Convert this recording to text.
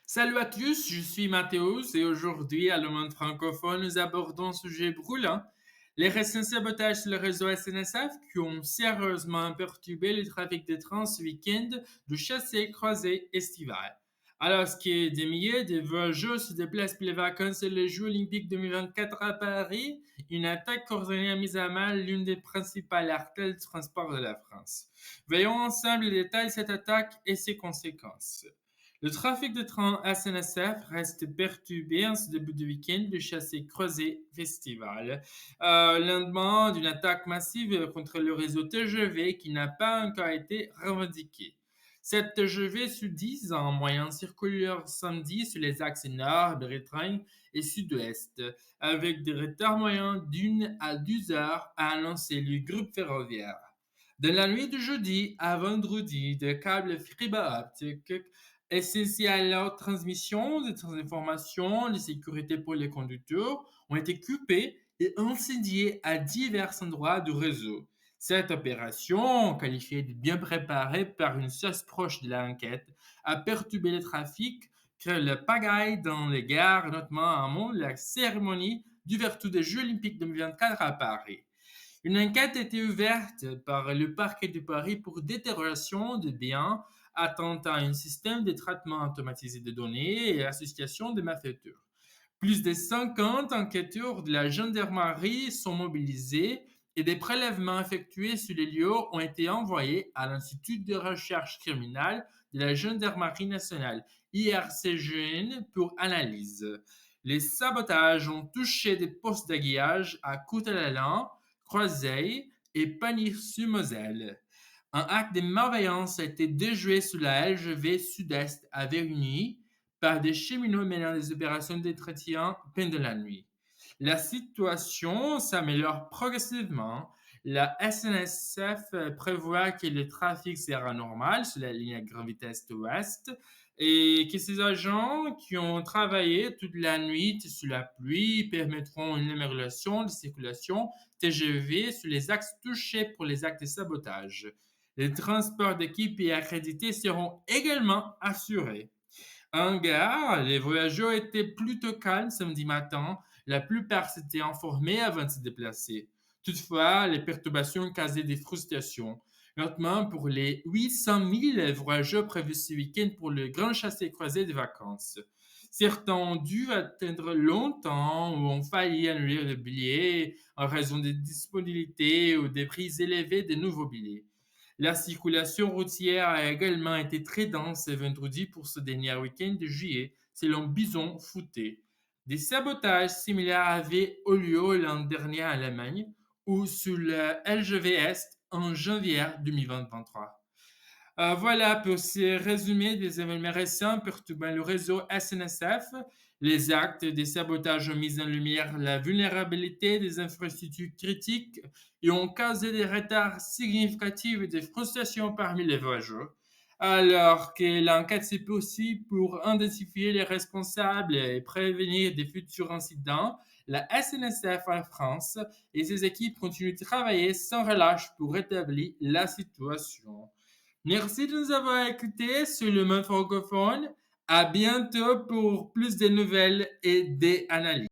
Salut à tous, je suis Mathéus et aujourd'hui à Le Monde francophone, nous abordons un sujet brûlant, les récents sabotages sur le réseau SNSF qui ont sérieusement perturbé le trafic de trains ce week-end du chassé-croisé estival. Alors que des milliers de voyageurs se déplacent pour les vacances et les Jeux olympiques 2024 à Paris, une attaque coordonnée a mis à mal l'une des principales artères de transport de la France. Voyons ensemble les détails de cette attaque et ses conséquences. Le trafic de trains SNSF reste perturbé en ce début de week-end du chassé-croisé festival, lendemain d'une attaque massive contre le réseau TGV qui n'a pas encore été revendiqué. Cette TGV Sud-10 en moyenne circulaire samedi sur les axes nord, Bretagne et sud-ouest, avec des retards moyens d'une à 2 heures, a annoncé le groupe ferroviaire. Dans la nuit de jeudi à vendredi, des câbles fibre optique essentiels à la transmission des informations de sécurité pour les conducteurs ont été coupés et incendiés à divers endroits du réseau. Cette opération, qualifiée de bien préparée par une source proche de l'enquête, a perturbé le trafic, créé le pagaille dans les gares, notamment amont de la cérémonie d'ouverture des Jeux olympiques 2024 à Paris. Une enquête a été ouverte par le parquet de Paris pour détérioration de biens, atteinte à un système de traitement automatisé de données et association de malfaiteurs. Plus de 50 enquêteurs de la gendarmerie sont mobilisés et des prélèvements effectués sur les lieux ont été envoyés à l'Institut de recherche criminelle de la gendarmerie nationale, IRCGN, pour analyse. Les sabotages ont touché des postes d'aiguillage à Coutelalan, Croiseille et Pagny-sur-Moselle. Un acte de malveillance a été déjoué sur la LGV Sud-Est à Vérigny par des cheminots menant des opérations d'entretien pendant la nuit. La situation s'améliore progressivement. La SNSF prévoit que le trafic sera normal sur la ligne à grande vitesse ouest et que ces agents qui ont travaillé toute la nuit sous la pluie permettront une amélioration de circulation TGV sur les axes touchés pour les actes de sabotage. Les transports d'équipe et accrédités seront également assurés. En gare, les voyageurs étaient plutôt calmes samedi matin. La plupart s'étaient informés avant de se déplacer. Toutefois, les perturbations causaient des frustrations, notamment pour les 800 000 voyageurs prévus ce week-end pour le grand chassé-croisé de vacances. Certains ont dû attendre longtemps ou ont failli annuler le billet en raison des disponibilités ou des prix élevés des nouveaux billets. La circulation routière a également été très dense ce vendredi pour ce dernier week-end de juillet, selon Bison Fouté. Des sabotages similaires avaient eu lieu l'an dernier en Allemagne ou sur le LGV Est en janvier 2023. Voilà pour ce résumé des événements récents perturbant le réseau SNSF. Les actes de sabotage ont mis en lumière la vulnérabilité des infrastructures critiques et ont causé des retards significatifs et des frustrations parmi les voyageurs. Alors que l'enquête se poursuit pour identifier les responsables et prévenir des futurs incidents, la SNSF en France et ses équipes continuent de travailler sans relâche pour rétablir la situation. Merci de nous avoir écoutés sur le monde francophone. À bientôt pour plus de nouvelles et des analyses.